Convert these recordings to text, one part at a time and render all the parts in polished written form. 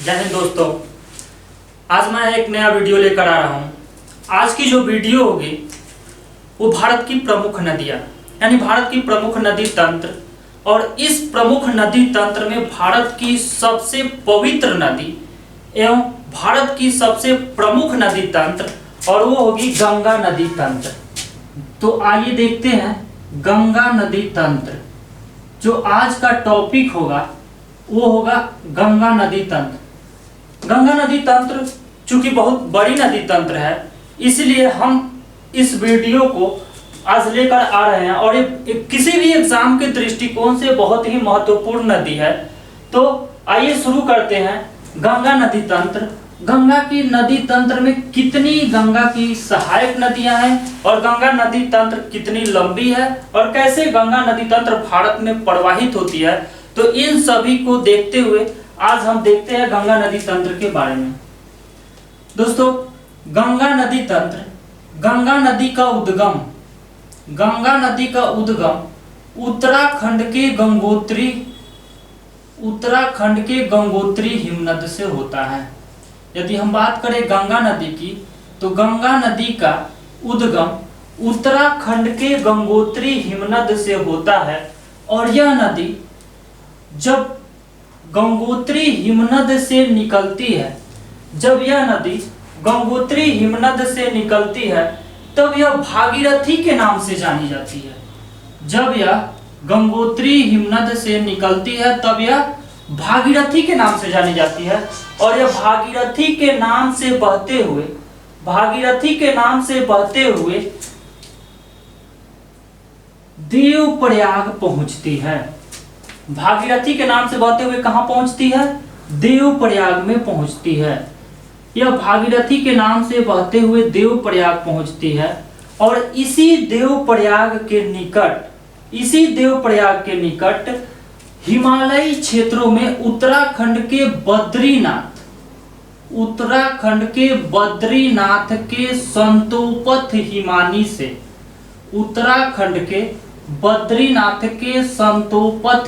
जय हिंद दोस्तों। आज मैं एक नया वीडियो लेकर आ रहा हूँ। आज की जो वीडियो होगी वो भारत की प्रमुख नदियाँ यानी भारत की प्रमुख नदी तंत्र, और इस प्रमुख नदी तंत्र में भारत की सबसे पवित्र नदी एवं भारत की सबसे प्रमुख नदी तंत्र, और वो होगी गंगा नदी तंत्र। तो आइए देखते हैं गंगा नदी तंत्र। जो आज का टॉपिक होगा वो होगा गंगा नदी तंत्र। गंगा नदी तंत्र चूंकि बहुत बड़ी नदी तंत्र है, इसलिए हम इस वीडियो को आज लेकर आ रहे हैं, और ये किसी भी एग्जाम के दृष्टिकोण से बहुत ही महत्वपूर्ण नदी है। तो आइए शुरू करते हैं गंगा नदी तंत्र। गंगा की नदी तंत्र में कितनी गंगा की सहायक नदियां हैं और गंगा नदी तंत्र कितनी लंबी है और कैसे गंगा नदी तंत्र भारत में प्रवाहित होती है, तो इन सभी को देखते हुए आज हम देखते हैं गंगा नदी तंत्र के बारे में। दोस्तों, गंगा नदी तंत्र, गंगा नदी का उद्गम उत्तराखंड के गंगोत्री हिमनद से होता है। यदि हम बात करें गंगा नदी की, तो गंगा नदी का उद्गम उत्तराखंड के गंगोत्री हिमनद से होता है, और यह नदी जब गंगोत्री हिमनद से निकलती है, जब यह नदी गंगोत्री हिमनद से निकलती है तब यह भागीरथी के नाम से जानी जाती है। जब यह गंगोत्री हिमनद से निकलती है तब यह भागीरथी के नाम से जानी जाती है, और यह भागीरथी के नाम से बहते हुए देवप्रयाग पहुंचती है। भागीरथी के नाम से बहते हुए कहां पहुंचती है? देवप्रयाग में पहुंचती है। यह भागीरथी के नाम से बहते हुए देवप्रयाग पहुंचती है, और इसी देवप्रयाग के निकट हिमालयी क्षेत्रों में उत्तराखंड के बद्रीनाथ के संतोपथ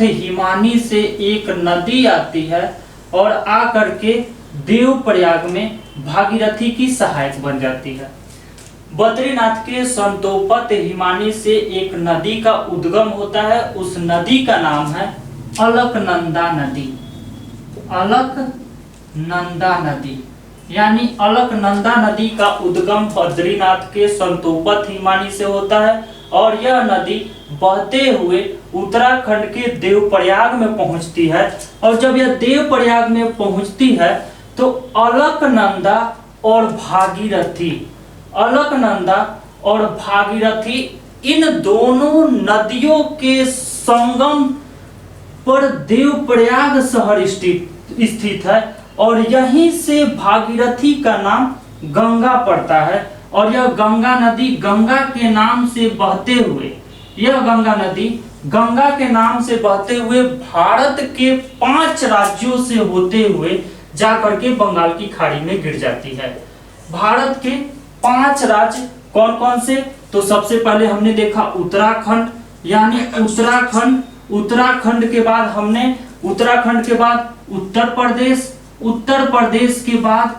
हिमानी से एक नदी आती है और आकर के देवप्रयाग में भागीरथी की सहायक बन जाती है। बद्रीनाथ के संतोपथ हिमानी से एक नदी का उद्गम होता है। उस नदी का नाम है अलकनंदा नदी। यानी अलकनंदा नदी का उद्गम बद्रीनाथ के संतोपथ हिमानी से होता है, और यह नदी बहते हुए उत्तराखंड के देवप्रयाग में पहुंचती है। और जब यह देवप्रयाग में पहुंचती है तो अलकनंदा और भागीरथी इन दोनों नदियों के संगम पर देवप्रयाग शहर स्थित है, और यहीं से भागीरथी का नाम गंगा पड़ता है। और यह गंगा नदी गंगा के नाम से बहते हुए भारत के 5 राज्यों से होते हुए जाकर के बंगाल की खाड़ी में गिर जाती है। भारत के 5 राज्य कौन कौन से? तो सबसे पहले हमने देखा उत्तराखंड, यानी उत्तराखंड के बाद उत्तर प्रदेश के बाद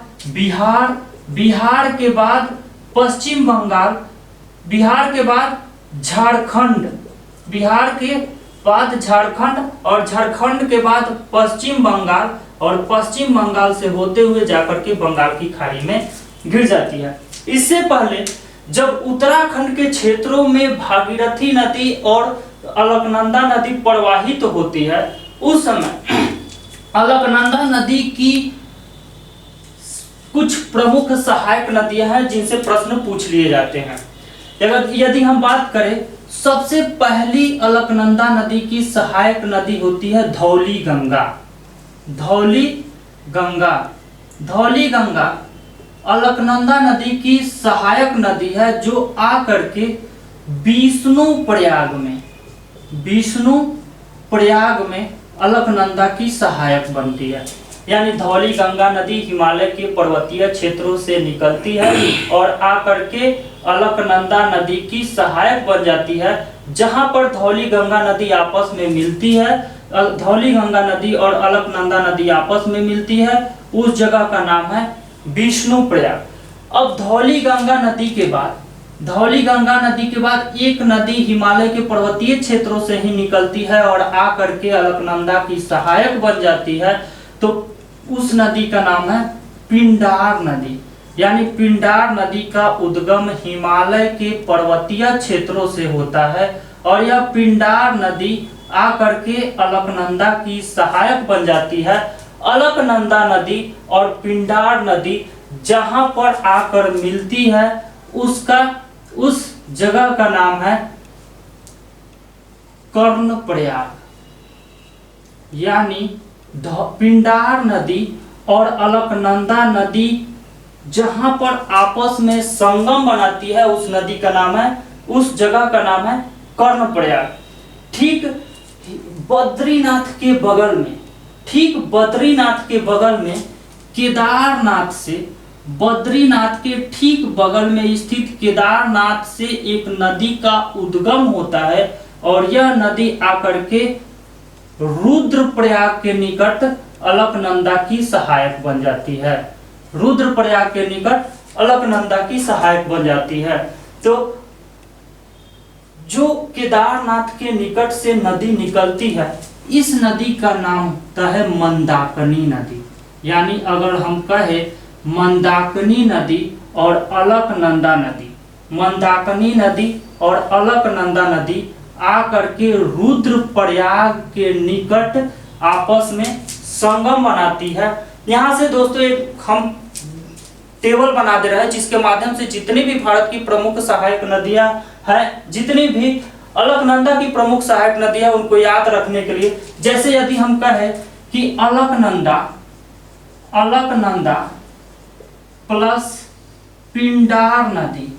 बिहार के बाद पश्चिम बंगाल, बिहार के बाद झारखंड, और झारखंड के बाद पश्चिम बंगाल, और पश्चिम बंगाल से होते हुए जाकर के बंगाल की खाड़ी में गिर जाती है। इससे पहले जब उत्तराखंड के क्षेत्रों में भागीरथी नदी और अलकनंदा नदी प्रवाहित होती है, उस समय अलकनंदा नदी की कुछ प्रमुख सहायक नदियां हैं जिनसे प्रश्न पूछ लिए जाते हैं। यदि हम बात करें, सबसे पहली अलकनंदा नदी की सहायक नदी होती है धौली गंगा अलकनंदा नदी की सहायक नदी है, जो आकर के विष्णुप्रयाग में अलकनंदा की सहायक बनती है। यानी धौली गंगा नदी हिमालय के पर्वतीय क्षेत्रों से निकलती है और आकर के अलकनंदा नदी की सहायक बन जाती है। जहां पर धौली गंगा नदी आपस में मिलती है, धौली गंगा नदी और अलकनंदा नदी आपस में मिलती है, उस जगह का नाम है विष्णुप्रयाग। अब धौली गंगा नदी के बाद एक नदी हिमालय के पर्वतीय क्षेत्रों से ही निकलती है और आकर के अलकनंदा की सहायक बन जाती है। तो उस नदी का नाम है पिंडार नदी। यानी पिंडार नदी का उद्गम हिमालय के पर्वतीय क्षेत्रों से होता है और यह पिंडार नदी आकर के अलकनंदा की सहायक बन जाती है। अलकनंदा नदी और पिंडार नदी जहां पर आकर मिलती है उस जगह का नाम है कर्णप्रयाग। यानी पिंडार नदी और अलकनंदा नदी जहां पर आपस में संगम बनाती है उस जगह का नाम है कर्णप्रयाग। ठीक बद्रीनाथ के बगल में बद्रीनाथ के ठीक बगल में स्थित केदारनाथ से एक नदी का उद्गम होता है और यह नदी आकर के रुद्रप्रयाग के निकट अलकनंदा की सहायक बन जाती है। तो जो केदारनाथ के निकट से नदी निकलती है इस नदी का नाम होता है मंदाकिनी नदी। यानी अगर हम कहें मंदाकिनी नदी और अलकनंदा नदी आकर के रुद्रप्रयाग के निकट आपस में संगम बनाती है। यहाँ से दोस्तों एक हम टेबल बना दे रहे हैं जिसके माध्यम से जितनी भी भारत की प्रमुख सहायक नदियां हैं, जितनी भी अलकनंदा की प्रमुख सहायक नदियां उनको याद रखने के लिए, जैसे यदि हम कहें कि अलकनंदा प्लस पिंडार नदी,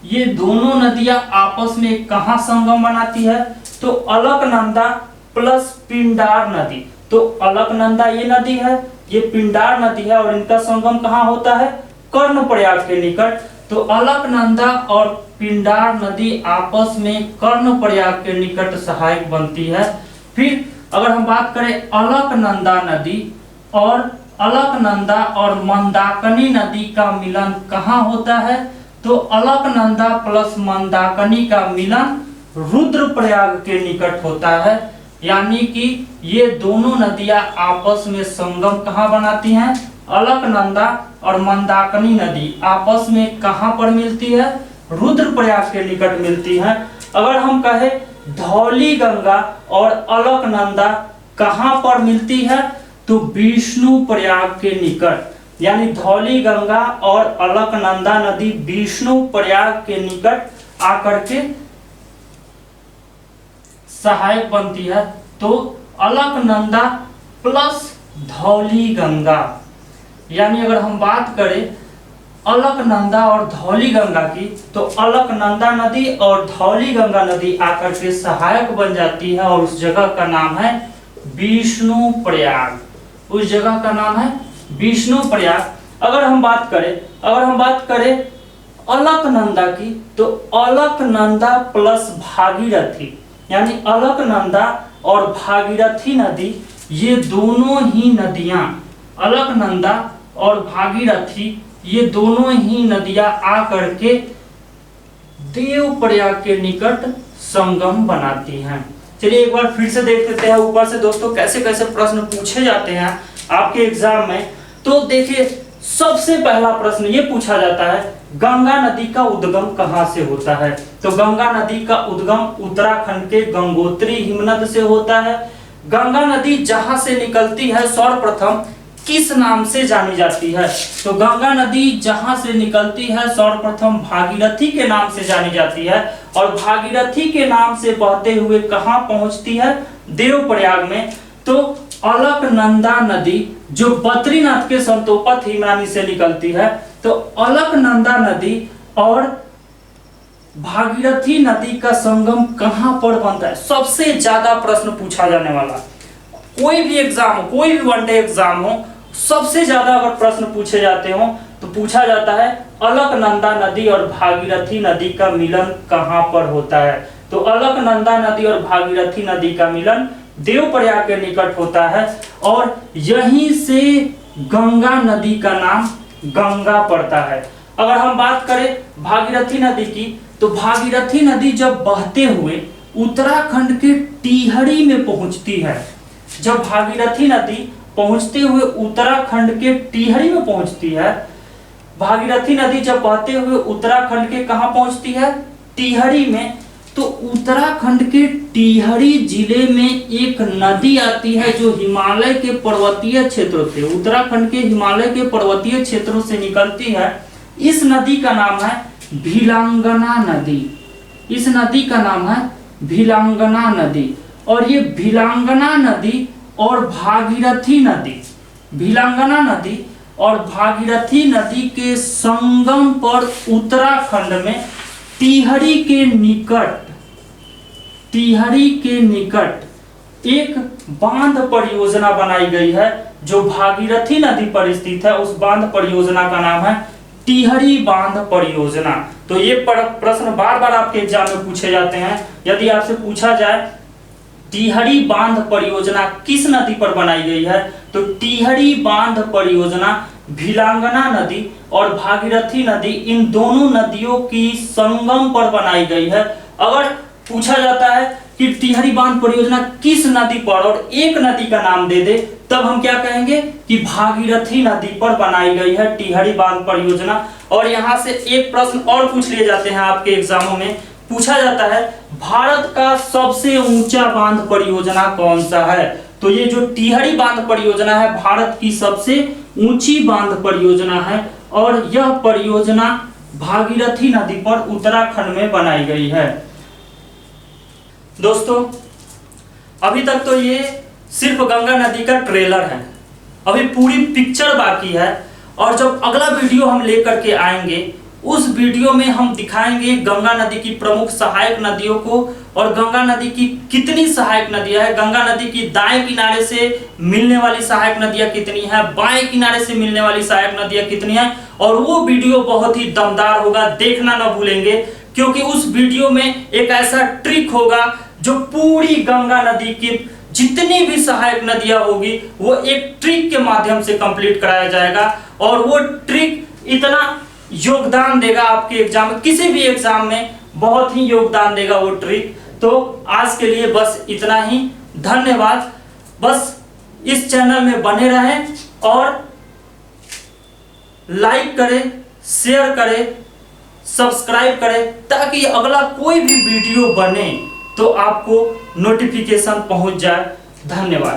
ये दोनों नदियां आपस में कहां संगम बनाती है? तो अलकनंदा प्लस पिंडार नदी। तो अलकनंदा ये नदी है, ये पिंडार नदी है और इनका संगम कहां होता है? कर्णप्रयाग के निकट। तो अलकनंदा और पिंडार नदी आपस में कर्णप्रयाग के निकट सहायक बनती है। फिर अगर हम बात करें अलकनंदा और मंदाकिनी नदी का मिलन कहाँ होता है? तो अलकनंदा प्लस मंदाकिनी का मिलन रुद्रप्रयाग के निकट होता है। यानी कि ये दोनों नदियां आपस में संगम कहाँ बनाती हैं? अलकनंदा और मंदाकिनी नदी आपस में कहां पर मिलती है? रुद्रप्रयाग के निकट मिलती है। अगर हम कहें धौली गंगा और अलकनंदा कहां पर मिलती है? तो विष्णुप्रयाग के निकट। यानी धौली गंगा और अलकनंदा नदी विष्णुप्रयाग के निकट आकर के सहायक बनती है। तो अलकनंदा प्लस धौली गंगा, यानी अगर हम बात करें अलकनंदा और धौली गंगा की, तो अलकनंदा नदी और धौली गंगा नदी आकर के सहायक बन जाती है और उस जगह का नाम है विष्णुप्रयाग। अगर हम बात करें अलकनंदा की, तो अलकनंदा प्लस भागीरथी, यानी अलकनंदा और भागीरथी नदी, ये दोनों ही नदियां, अलकनंदा और भागीरथी, ये दोनों ही नदियां आकर के देवप्रयाग के निकट संगम बनाती हैं। चलिए एक बार फिर से देख लेते हैं ऊपर से दोस्तों कैसे कैसे प्रश्न पूछे जाते हैं आपके एग्जाम में। तो देखिए सबसे पहला प्रश्न ये पूछा जाता है गंगा नदी का उद्गम कहां से होता है? तो गंगा नदी का उद्गम उत्तराखंड के गंगोत्री हिमनद से होता है। गंगा नदी जहां से निकलती है सर्वप्रथम किस नाम से जानी जाती है? तो गंगा नदी जहां से निकलती है सर्वप्रथम भागीरथी के नाम से जानी जाती है और भागीरथी के नाम से बहते हुए कहां पहुंचती है? देवप्रयाग में। तो अलकनंदा नदी जो बद्रीनाथ के संतोपत हिमानी से निकलती है, तो अलकनंदा नदी और भागीरथी नदी का संगम कहां पर बनता है? सबसे ज्यादा प्रश्न पूछा जाने वाला, कोई भी एग्जाम हो, कोई भी वनडे एग्जाम हो, सबसे ज्यादा अगर प्रश्न पूछे जाते हो तो पूछा जाता है अलकनंदा नदी और भागीरथी नदी का मिलन कहां पर होता है? तो अलकनंदा नदी और भागीरथी नदी का मिलन देवप्रयाग के निकट होता है और यहीं से गंगा नदी का नाम गंगा पड़ता है। अगर हम बात करें भागीरथी नदी की, तो भागीरथी नदी जब बहते हुए उत्तराखंड के टिहरी में पहुंचती है, जब भागीरथी नदी पहुंचते हुए उत्तराखंड के टिहरी में पहुंचती है, भागीरथी नदी जब बहते हुए उत्तराखंड के कहां पहुंचती है, टिहरी में, तो उत्तराखंड के टिहरी जिले में एक नदी आती है जो हिमालय के पर्वतीय क्षेत्रों से, उत्तराखंड के हिमालय के पर्वतीय क्षेत्रों से निकलती है। इस नदी का नाम है भिलांगना नदी। इस नदी का नाम है भिलांगना नदी। और ये भिलांगना नदी और भागीरथी नदी, भिलांगना नदी और भागीरथी नदी के संगम पर उत्तराखंड में टिहरी के निकट एक बांध परियोजना बनाई गई है जो भागीरथी नदी पर स्थित है। उस बांध परियोजना का नाम है टिहरी बांध परियोजना। तो ये प्रश्न बार बार आपके एग्जाम में पूछे जाते हैं। यदि आपसे पूछा जाए टिहरी बांध परियोजना किस नदी पर बनाई गई है, तो टिहरी बांध परियोजना भिलांगना नदी और भागीरथी नदी, इन दोनों नदियों की संगम पर बनाई गई है। अगर पूछा जाता है कि टिहरी बांध परियोजना किस नदी पर, और एक नदी का नाम दे दे, तब हम क्या कहेंगे कि भागीरथी नदी पर बनाई गई है टिहरी बांध परियोजना। और यहां से एक प्रश्न और पूछ लिए जाते हैं आपके एग्जामों में, पूछा जाता है भारत का सबसे ऊंचा बांध परियोजना कौन सा है। तो ये जो टिहरी बांध परियोजना है भारत की सबसे ऊंची बांध परियोजना है और यह परियोजना भागीरथी नदी पर उत्तराखंड में बनाई गई है। दोस्तों, अभी तक तो ये सिर्फ गंगा नदी का ट्रेलर है, अभी पूरी पिक्चर बाकी है। और जब अगला वीडियो हम लेकर के आएंगे, उस वीडियो में हम दिखाएंगे गंगा नदी की प्रमुख सहायक नदियों को और गंगा नदी की कितनी सहायक नदियां हैं, गंगा नदी की दाएं किनारे से मिलने वाली सहायक नदियां कितनी हैं, बाएं किनारे से मिलने वाली सहायक नदियां कितनी हैं। और वो वीडियो बहुत ही दमदार होगा, देखना ना भूलेंगे, क्योंकि उस वीडियो में एक ऐसा ट्रिक होगा जो पूरी गंगा नदी की जितनी भी सहायक नदियां होगी वो एक ट्रिक के माध्यम से कंप्लीट कराया जाएगा। और वो ट्रिक इतना योगदान देगा आपके एग्जाम में, किसी भी एग्जाम में बहुत ही योगदान देगा वो ट्रिक। तो आज के लिए बस इतना ही, धन्यवाद। बस इस चैनल में बने रहें और लाइक करें, शेयर करें, सब्सक्राइब करें, ताकि अगला कोई भी वीडियो बने तो आपको नोटिफिकेशन पहुंच जाए। धन्यवाद।